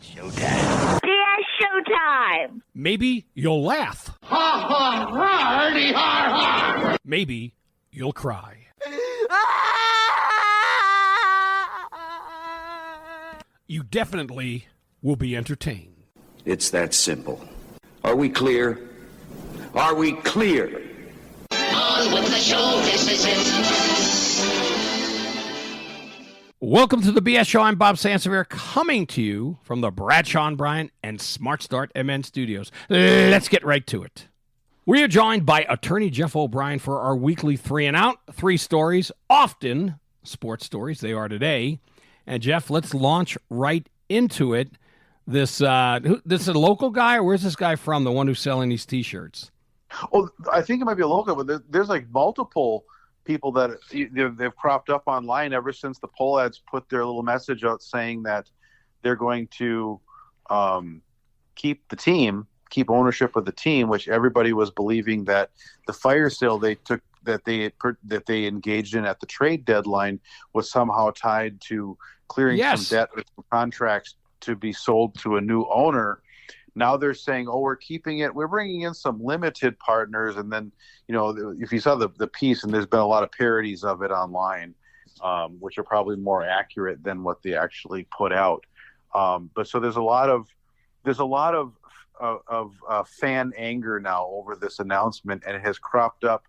Showtime. Yeah, showtime. Maybe you'll laugh. Ha ha ha! Hardy har har! Maybe you'll cry. You definitely will be entertained. It's that simple. Are we clear? Are we clear? On with the show, this is it. Welcome to the BS Show. I'm Bob Sansevere, coming to you from the Bradshaw Bryant and Smart Start MN studios. Let's get right to it. We are joined by attorney Jeff O'Brien for our weekly 3 and Out. 3 stories, often sports stories. They are today. And Jeff, let's launch right into it. This is a local guy, or where's this guy from? The one who's selling these T-shirts? Oh, I think it might be a local, but there's like multiple people that they've cropped up online ever since the poll ads put their little message out saying that they're going to keep ownership of the team, which everybody was believing that the fire sale they took that they engaged in at the trade deadline was somehow tied to clearing some debt with contracts to be sold to a new owner. Now they're saying, we're keeping it. We're bringing in some limited partners. And then, if you saw the piece, and there's been a lot of parodies of it online, which are probably more accurate than what they actually put out. But so there's a lot of fan anger now over this announcement, and it has cropped up.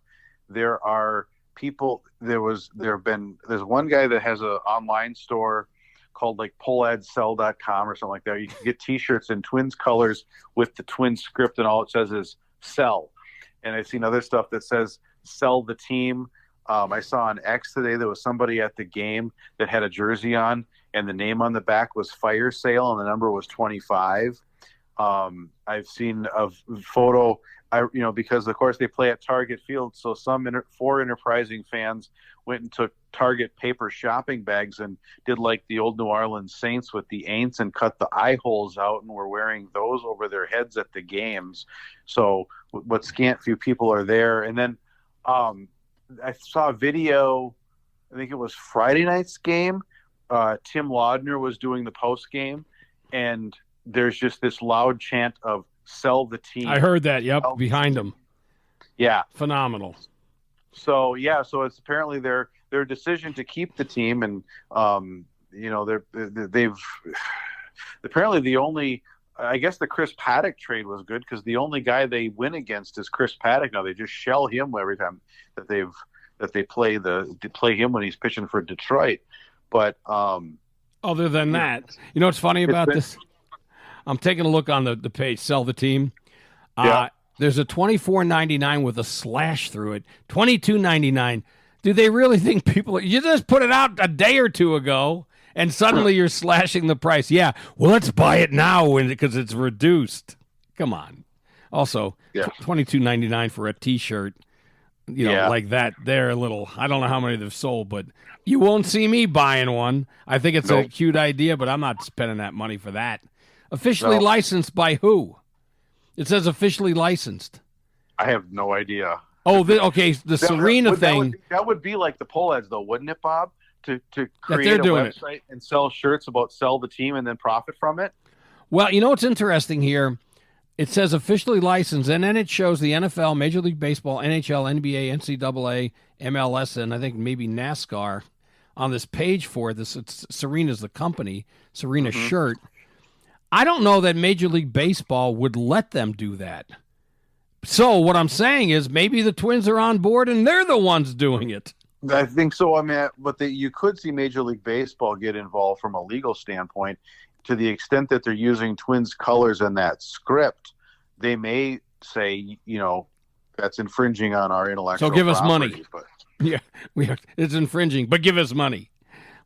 There are people. There's one guy that has an online store called like polladsell.com or something like that. You can get T-shirts in Twins colors with the Twins script, and all it says is sell. And I've seen other stuff that says sell the team. I saw on X today there was somebody at the game that had a jersey on, and the name on the back was fire sale, and the number was 25. I've seen a photo, because of course they play at Target Field, so some 4 enterprising fans went and took Target paper shopping bags and did like the old New Orleans Saints with the Aints and cut the eye holes out, and were wearing those over their heads at the games. So what scant few people are there. And then I saw a video, I think it was Friday night's game. Tim Laudner was doing the post game, and there's just this loud chant of sell the team. I heard that. Yep. Behind him. Yeah. Phenomenal. So it's apparently their decision to keep the team, and they've apparently the only, I guess the Chris Paddock trade was good because the only guy they win against is Chris Paddock. Now they just shell him every time that they play him when he's pitching for Detroit. But other than that, what's funny about this? I'm taking a look on the page, sell the team. Yeah. There's a $24.99 with a slash through it. $22.99. Do they really think people? You just put it out a day or two ago, and suddenly you're slashing the price. Yeah, well, let's buy it now because it's reduced. Come on. Also, $22.99 for a T-shirt. Like that. They're a little. I don't know how many they've sold, but you won't see me buying one. I think it's a cute idea, but I'm not spending that money for that. Officially licensed by who? It says officially licensed. I have no idea. Oh, okay. The Serena thing. That would be like the poll ads, though, wouldn't it, Bob? To create a website and sell shirts about sell the team and then profit from it? Well, what's interesting here? It says officially licensed, and then it shows the NFL, Major League Baseball, NHL, NBA, NCAA, MLS, and I think maybe NASCAR on this page for this. It's Serena's the company, Serena shirt. I don't know that Major League Baseball would let them do that. So what I'm saying is maybe the Twins are on board and they're the ones doing it. I think so. I mean, but you could see Major League Baseball get involved from a legal standpoint to the extent that they're using Twins colors in that script. They may say, that's infringing on our intellectual property. So give us money. But... Yeah, it's infringing, but give us money.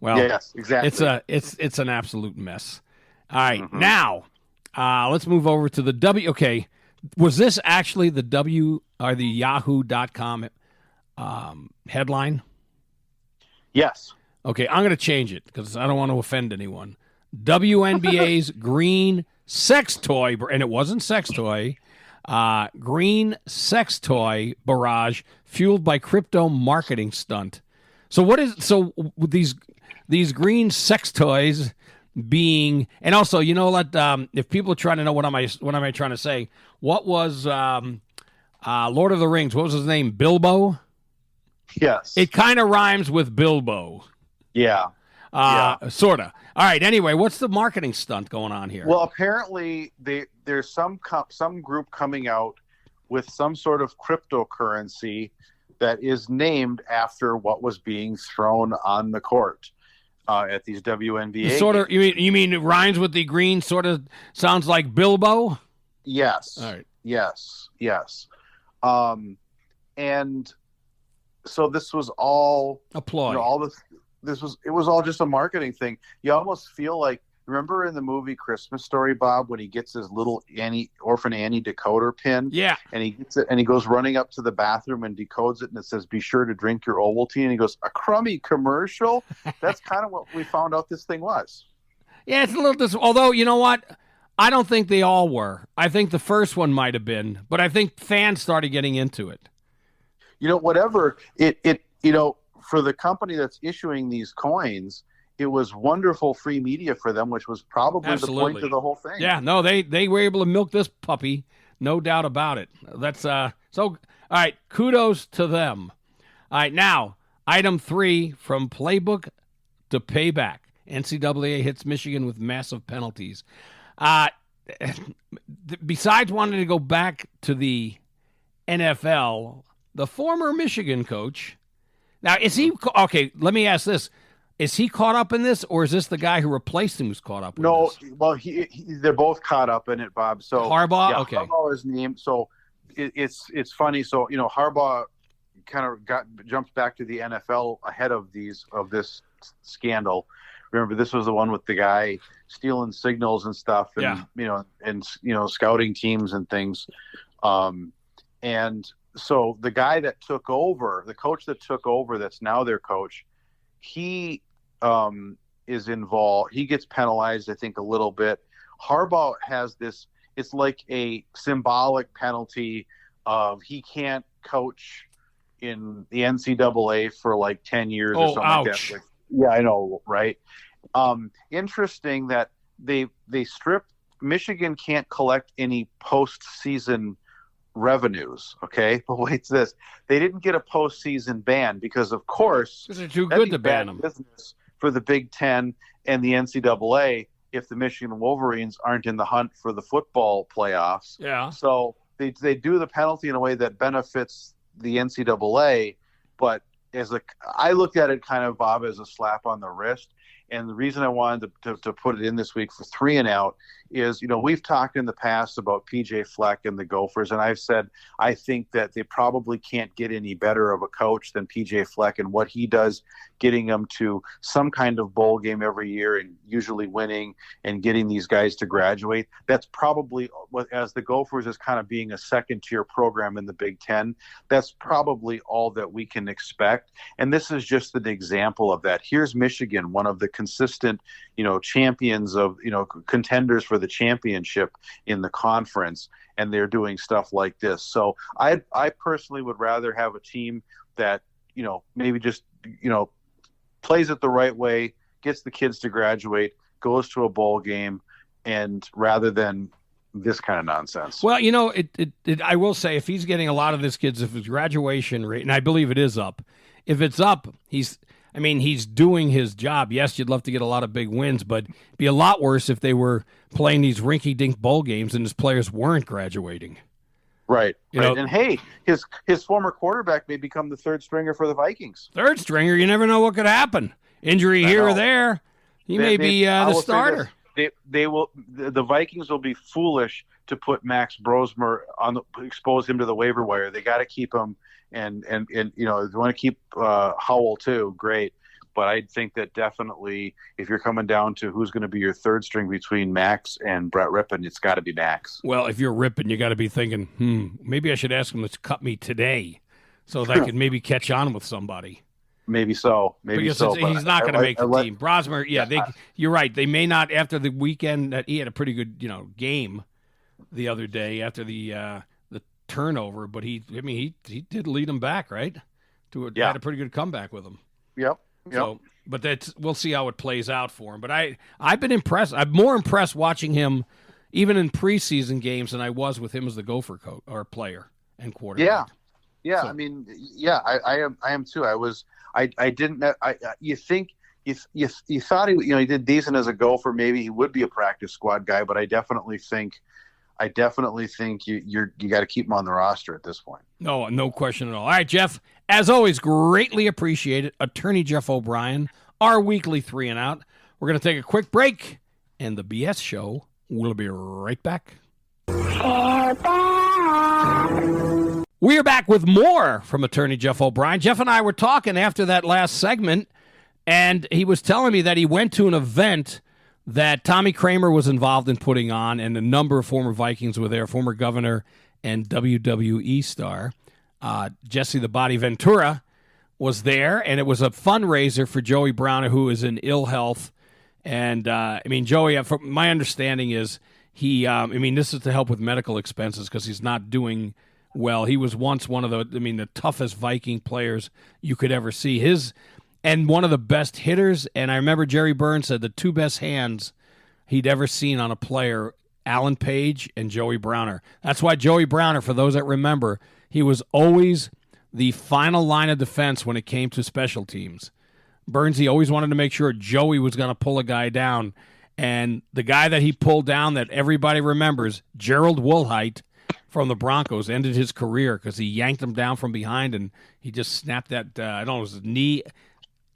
Well, yes, exactly. It's an absolute mess. All right, now let's move over to the W. Okay, was this actually the W or the Yahoo.com headline? Yes. Okay, I'm going to change it because I don't want to offend anyone. WNBA's green sex toy, and it wasn't sex toy, green sex toy barrage fueled by crypto marketing stunt. So these green sex toys being, and also, you know what? If people are trying to know what am I trying to say? What was Lord of the Rings? What was his name? Bilbo. Yes. It kind of rhymes with Bilbo. Yeah. Sorta. All right. Anyway, what's the marketing stunt going on here? Well, apparently there's some group coming out with some sort of cryptocurrency that is named after what was being thrown on the court at these WNBA. Sort of. You mean it rhymes with the green? Sort of sounds like Bilbo. Yes. All right. Yes. And so this was all a ploy. It was all just a marketing thing. You almost feel like, remember in the movie Christmas Story, Bob, when he gets his little Orphan Annie decoder pin? Yeah. And he gets it and he goes running up to the bathroom and decodes it, and it says, "Be sure to drink your Ovaltine." And he goes, "A crummy commercial?" That's kind of what we found out this thing was. Yeah, it's a little although, you know what? I don't think they all were. I think the first one might have been, but I think fans started getting into it. Whatever for the company that's issuing these coins, it was wonderful free media for them, which was probably Absolutely. the point of the whole thing. Yeah, no, they were able to milk this puppy, no doubt about it. That's so. All right, kudos to them. All right, now item 3, from playbook to payback. NCAA hits Michigan with massive penalties. Besides wanting to go back to the NFL, the former Michigan coach. Now, is he okay? Let me ask this: is he caught up in this, or is this the guy who replaced him who's caught up? No, this? well, they're both caught up in it, Bob. So Harbaugh, yeah, okay, Harbaugh is named. So it's funny. So Harbaugh kind of jumped back to the NFL ahead of this scandal. Remember, this was the one with the guy stealing signals and stuff, and scouting teams and things, and. So the guy that took over, the coach that took over, that's now their coach, he is involved. He gets penalized, I think, a little bit. Harbaugh has this. It's like a symbolic penalty of he can't coach in the NCAA for like 10 years or something ouch. like that. Yeah, I know, right? Interesting that they strip. Michigan can't collect any postseason revenues, okay? But wait, this. They didn't get a postseason ban because, of course, they're too good to ban them. Business for the Big Ten and the NCAA if the Michigan Wolverines aren't in the hunt for the football playoffs. Yeah. So they do the penalty in a way that benefits the NCAA, but I looked at it kind of, Bob, as a slap on the wrist. And the reason I wanted to put it in this week for 3 and out is, we've talked in the past about PJ Fleck and the Gophers, and I've said I think that they probably can't get any better of a coach than PJ Fleck and what he does, getting them to some kind of bowl game every year and usually winning and getting these guys to graduate. That's probably, as the Gophers is kind of being a second-tier program in the Big Ten, that's probably all that we can expect. And this is just an example of that. Here's Michigan, one of the consistent, champions of, contenders for the championship in the conference, and they're doing stuff like this. So I personally would rather have a team that, maybe just, plays it the right way, gets the kids to graduate, goes to a bowl game, and rather than this kind of nonsense. Well, I will say, if he's getting a lot of this kids, if his graduation rate, and I believe it is up, if it's up, he's doing his job. Yes, you'd love to get a lot of big wins, but it'd be a lot worse if they were playing these rinky-dink bowl games and his players weren't graduating. Right. And hey, his former quarterback may become the third stringer for the Vikings. Third stringer, you never know what could happen. Injury here or there. He may be the starter. The Vikings will be foolish to put Max Brosmer expose him to the waiver wire. They got to keep him. And if you want to keep Howell too, great. But I think that definitely, if you're coming down to who's going to be your third string between Max and Brett Rippon, it's got to be Max. Well, if you're Rippon, you got to be thinking, maybe I should ask him to cut me today so that I could maybe catch on with somebody. Maybe so. He's not going to make the team. Brosmer, you're right. They may not, after the weekend that he had a pretty good, game the other day after the turnover, but he did lead him back, right? Had a pretty good comeback with him. Yep. So, but we'll see how it plays out for him. But I've been impressed. I'm more impressed watching him even in preseason games than I was with him as the Gopher coach or player and quarterback. Yeah. So, I mean, I am too. I didn't. You think you thought he did decent as a Gopher. Maybe he would be a practice squad guy, but I definitely think you got to keep him on the roster at this point. No question at all. All right, Jeff, as always, greatly appreciate it. Attorney Jeff O'Brien, our weekly 3 and Out. We're going to take a quick break, and the BS show will be right back. We are back with more from Attorney Jeff O'Brien. Jeff and I were talking after that last segment, and he was telling me that he went to an event that Tommy Kramer was involved in putting on, and a number of former Vikings were there, former governor and WWE star. Jesse the Body Ventura was there, and it was a fundraiser for Joey Browner, who is in ill health. And, Joey, from my understanding is this is to help with medical expenses because he's not doing well. He was once one of the toughest Viking players you could ever see. And one of the best hitters, and I remember Jerry Burns said the 2 best hands he'd ever seen on a player, Alan Page and Joey Browner. That's why Joey Browner, for those that remember, he was always the final line of defense when it came to special teams. Burnsy always wanted to make sure Joey was going to pull a guy down, and the guy that he pulled down that everybody remembers, Gerald Woolheit from the Broncos, ended his career because he yanked him down from behind, and he just snapped that, it was his knee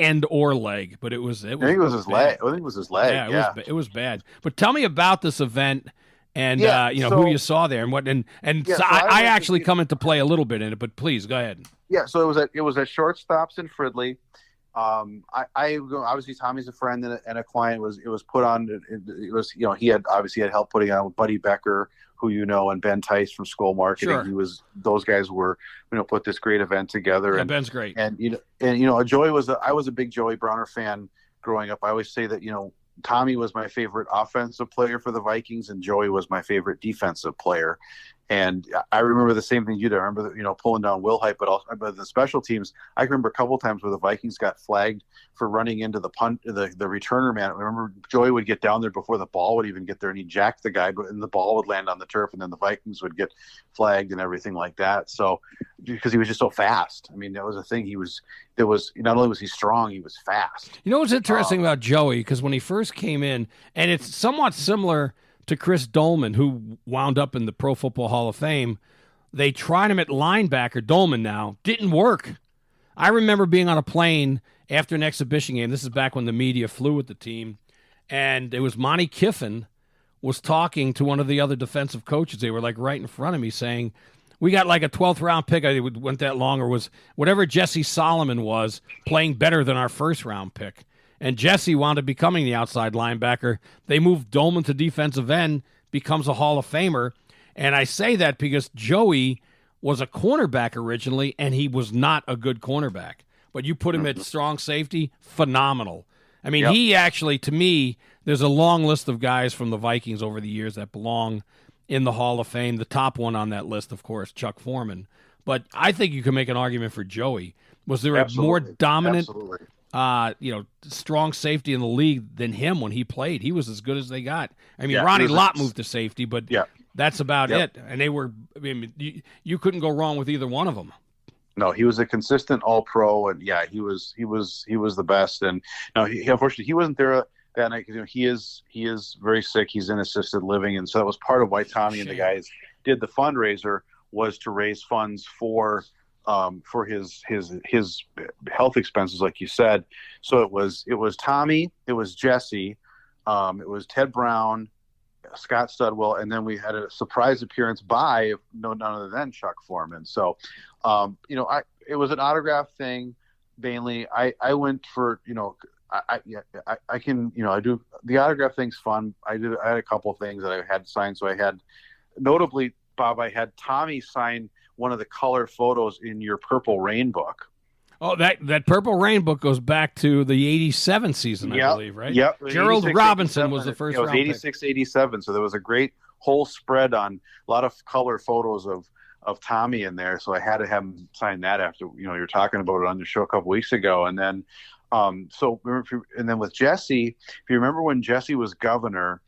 and or leg, but it was. I think it was his leg. I think it was his leg. Yeah, it was bad. But tell me about this event and who you saw there and what. I actually come into play a little bit in it, but please go ahead. Yeah, so it was at Shortstops in Fridley. Obviously Tommy's a friend and a client. It was put on. It was he had help putting on with Buddy Becker, who and Ben Tice from Skull Marketing. Sure. Those guys were put this great event together. Yeah, and Ben's great. And Joey I was a big Joey Browner fan growing up. I always say that Tommy was my favorite offensive player for the Vikings, and Joey was my favorite defensive player. And I remember the same thing you do. I remember, pulling down Wilhite, but also but the special teams. I can remember a couple of times where the Vikings got flagged for running into the returner man. I remember Joey would get down there before the ball would even get there, and he'd jack the guy, and the ball would land on the turf, and then the Vikings would get flagged and everything like that. So, because he was just so fast. That was a thing. Not only was he strong, he was fast. You know what's interesting about Joey? Because when he first came in, and it's somewhat similar to Chris Dolman, who wound up in the Pro Football Hall of Fame. They tried him at linebacker. Dolman now didn't work. I remember being on a plane after an exhibition game. This is back when the media flew with the team, and it was Monty Kiffin was talking to one of the other defensive coaches. They were like right in front of me saying, we got like a 12th round pick. I went that long, or was whatever Jesse Solomon was playing better than our 1st round pick. And Jesse wound up becoming the outside linebacker. They moved Dolman to defensive end, becomes a Hall of Famer. And I say that because Joey was a cornerback originally, and he was not a good cornerback. But you put him at strong safety, phenomenal. He actually, to me, there's a long list of guys from the Vikings over the years that belong in the Hall of Fame. The top one on that list, of course, Chuck Foreman. But I think you can make an argument for Joey. Was there a more dominant... strong safety in the league than him when he played? He was as good as they got. Ronnie Lott moved to safety, but that's about it. And they were. You couldn't go wrong with either one of them. No, he was a consistent All-Pro, and he was the best. And unfortunately he wasn't there that night because he is very sick. He's in assisted living, and so that was part of why Tommy and the guys did the fundraiser, was to raise funds for his health expenses, like you said. So it was Tommy, it was Jesse, it was Ted Brown, Scott Studwell, and then we had a surprise appearance by none other than Chuck Foreman. So, it was an autograph thing mainly. I went for, I do the autograph thing's fun. I had a couple of things that I had signed. So I had, notably, Bob, I had Tommy sign one of the color photos in your Purple Rain book. Oh, that Purple Rain book goes back to the 87 season, I believe, right? Yep. Gerald Robinson was the first round pick. It was 86, 87, so there was a great whole spread on a lot of color photos of Tommy in there, so I had to have him sign that after, you were talking about it on the show a couple weeks ago. And then And then with Jesse, if you remember when Jesse was governor,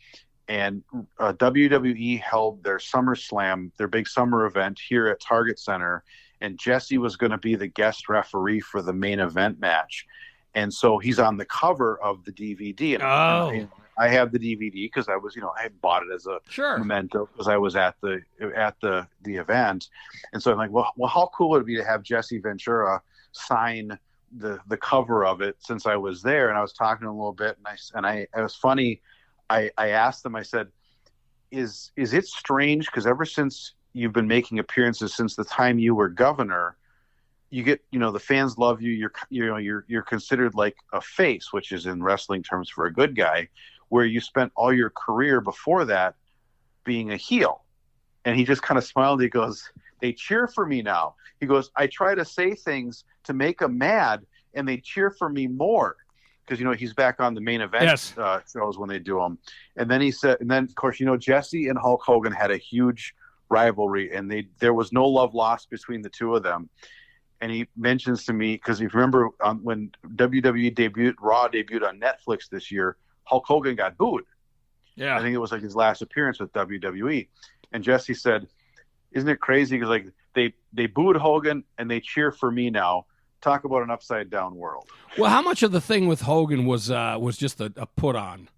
and WWE held their SummerSlam, their big summer event here at Target Center, and Jesse was going to be the guest referee for the main event match. And so he's on the cover of the DVD. And I have the DVD because I was, I had bought it as a memento because I was at the event. And so I'm like, well, how cool would it be to have Jesse Ventura sign the cover of it since I was there? And I was talking to him a little bit, and it was funny. I asked them, I said, is it strange? Because ever since you've been making appearances since the time you were governor, you get, the fans love you. You're considered like a face, which is in wrestling terms for a good guy, where you spent all your career before that being a heel. And he just kind of smiled. He goes, they cheer for me now. He goes, I try to say things to make them mad, and they cheer for me more. Because, he's back on the main event shows when they do them. And then he said, and then, of course, Jesse and Hulk Hogan had a huge rivalry, and there was no love lost between the two of them. And he mentions to me, because if you remember when WWE Raw debuted on Netflix this year, Hulk Hogan got booed. Yeah. I think it was like his last appearance with WWE. And Jesse said, isn't it crazy? Because like they booed Hogan and they cheer for me now. Talk about an upside down world. Well, how much of the thing with Hogan was just a put on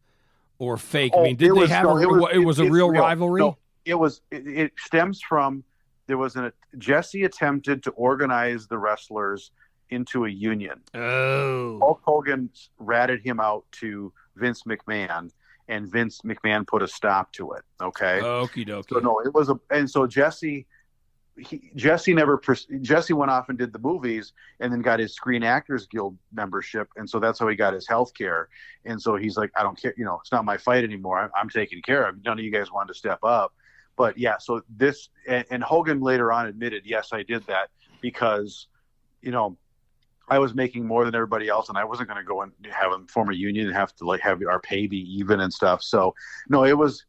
or fake? I mean, did they have it was a real rivalry? No, it stems from Jesse attempted to organize the wrestlers into a union. Oh. Hulk Hogan ratted him out to Vince McMahon, and Vince McMahon put a stop to it. Okay. Okie dokie. So no, it was and so Jesse went off and did the movies and then got his Screen Actors Guild membership. And so that's how he got his health care. And so he's like, I don't care. It's not my fight anymore. I'm taken care of. None of you guys wanted to step up. But yeah, so this, and Hogan later on admitted, yes, I did that because, I was making more than everybody else, and I wasn't going to go and have them form a union and have to have our pay be even and stuff. So no, it was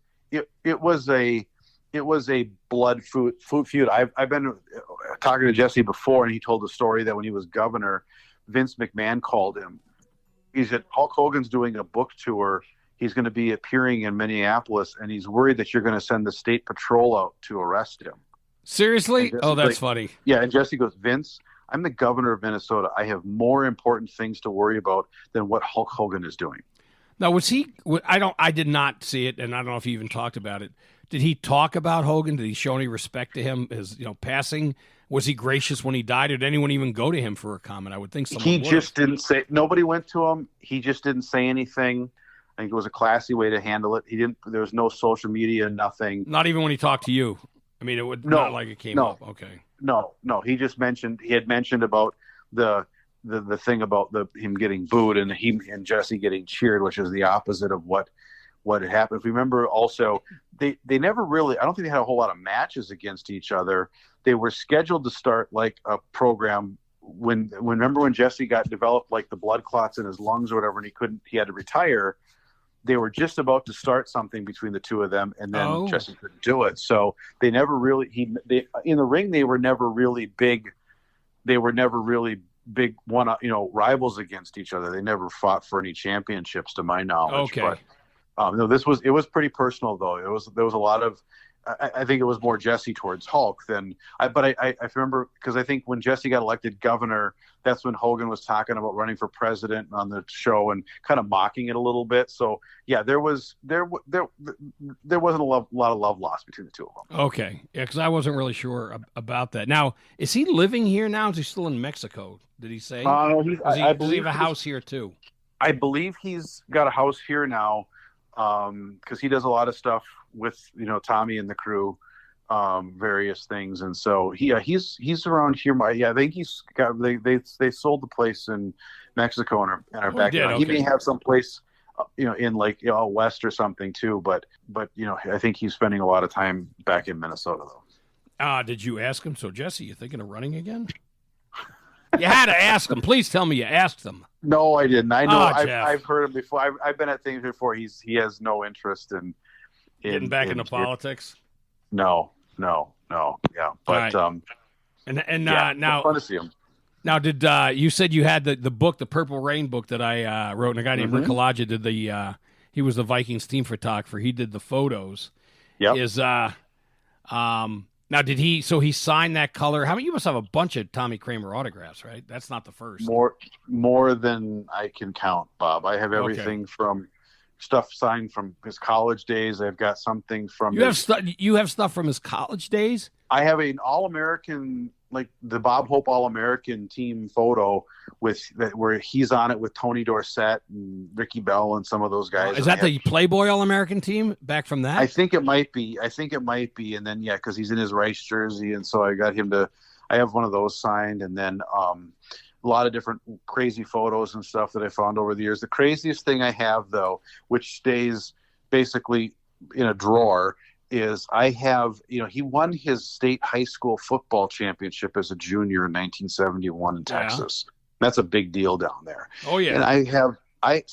a blood feud. I've been talking to Jesse before, and he told the story that when he was governor, Vince McMahon called him. He said, Hulk Hogan's doing a book tour. He's going to be appearing in Minneapolis, and he's worried that you're going to send the state patrol out to arrest him. Seriously? Oh, that's funny. Yeah, and Jesse goes, Vince, I'm the governor of Minnesota. I have more important things to worry about than what Hulk Hogan is doing. Now, was he? I did not see it, and I don't know if he even talked about it. Did he talk about Hogan? Did he show any respect to him? His, passing? Was he gracious when he died? Or did anyone even go to him for a comment? I would think someone would. Just didn't say. Nobody went to him. He just didn't say anything. I think it was a classy way to handle it. He didn't. There was no social media, nothing. Not even when he talked to you. I mean, it would not like it came up. Okay. No. He just mentioned. He had mentioned about the thing about him getting booed and and Jesse getting cheered, which is the opposite of what had happened. If you remember, also they never really. I don't think they had a whole lot of matches against each other. They were scheduled to start like a program remember when Jesse got developed like the blood clots in his lungs or whatever, and he had to retire. They were just about to start something between the two of them, and then Jesse couldn't do it. So they never really in the ring. They were never really big. They were never really big rivals against each other. They never fought for any championships, to my knowledge. Okay. But no, it was pretty personal though. There was a lot of. I think it was more Jesse towards Hulk than but I remember because I think when Jesse got elected governor, that's when Hogan was talking about running for president on the show and kind of mocking it a little bit. So yeah, there wasn't a lot of love lost between the two of them. Okay, yeah, because I wasn't really sure about that. Now, is he living here now? Is he still in Mexico? Did he say? Does he have a house here too? I believe he's got a house here now because he does a lot of stuff with Tommy and the crew, various things, and so he's around here. I think he's got they sold the place in Mexico and are back. Okay. He may have some place in like west or something too, but I think he's spending a lot of time back in Minnesota though. Did you ask him? So Jesse, you thinking of running again? You had to ask him. Please tell me you asked him. No, I didn't. I know. I've heard him before. I've been at things before. He has no interest in getting back into politics. No. Yeah, but right. Now fun to see him. Now, did you said you had the book, the Purple Rain book that I wrote, and a guy named Rick Kalaja did he was the Vikings team photographer. He did the photos. Yep. Now, did he? So he signed that color. How many? You must have a bunch of Tommy Kramer autographs, right? That's not the first. More than I can count, Bob. I have everything from stuff signed from his college days. I've got something from. You have stuff from his college days. I have an All-American, like the Bob Hope All-American team photo where he's on it with Tony Dorsett and Ricky Bell and some of those guys. Is that the Playboy All-American team back from that? I think it might be. And then, because he's in his Rice jersey. And so I got him I have one of those signed. And then a lot of different crazy photos and stuff that I found over the years. The craziest thing I have, though, which stays basically in a drawer, is I have, he won his state high school football championship as a junior in 1971 in Texas. That's a big deal down there. Oh, yeah. And I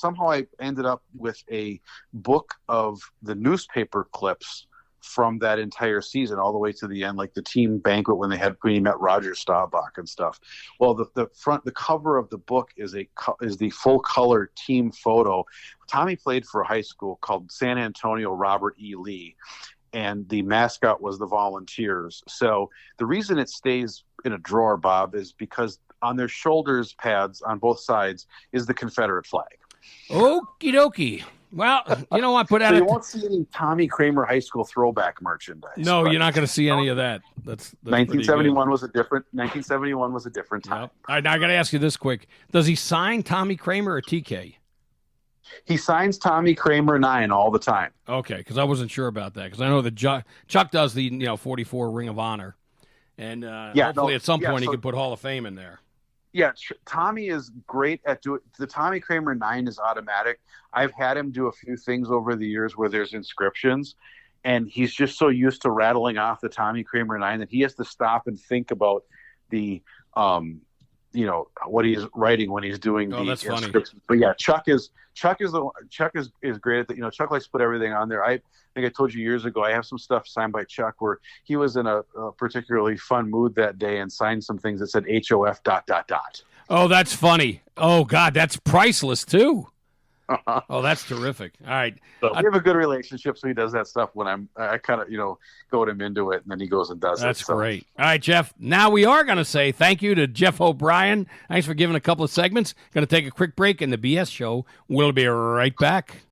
ended up with a book of the newspaper clips from that entire season all the way to the end, like the team banquet when he met Roger Staubach and stuff. Well, the cover of the book is the full color team photo. Tommy played for a high school called San Antonio Robert E. Lee, and the mascot was the Volunteers. So the reason it stays in a drawer, Bob, is because on their shoulders pads on both sides is the Confederate flag. Okie dokie. Well, you know what? So you won't see any Tommy Kramer high school throwback merchandise. No, you're not going to see any of that. That's 1971 was a different. 1971 was a different time. Yep. All right, now I got to ask you this quick: does he sign Tommy Kramer or TK? He signs Tommy Kramer 9 all the time. Okay, because I wasn't sure about that. Because I know that Chuck does the 44 Ring of Honor, and hopefully at some point he can put Hall of Fame in there. Yeah, Tommy is great at doing the Tommy Kramer 9 is automatic. I've had him do a few things over the years where there's inscriptions, and he's just so used to rattling off the Tommy Kramer 9 that he has to stop and think about the what he's writing when he's doing the that's funny. Inscriptions. But yeah, Chuck is great at that. Chuck likes to put everything on there. I think I told you years ago I have some stuff signed by Chuck where he was in a particularly fun mood that day and signed some things that said HOF ... Oh, that's funny. Oh God, that's priceless too. Oh, that's terrific. All right. So we have a good relationship, so he does that stuff when I kind of, goad him into it, and then he goes and does it. That's great. All right, Jeff. Now we are going to say thank you to Jeff O'Brien. Thanks for giving a couple of segments. Going to take a quick break in the BS show. We'll be right back.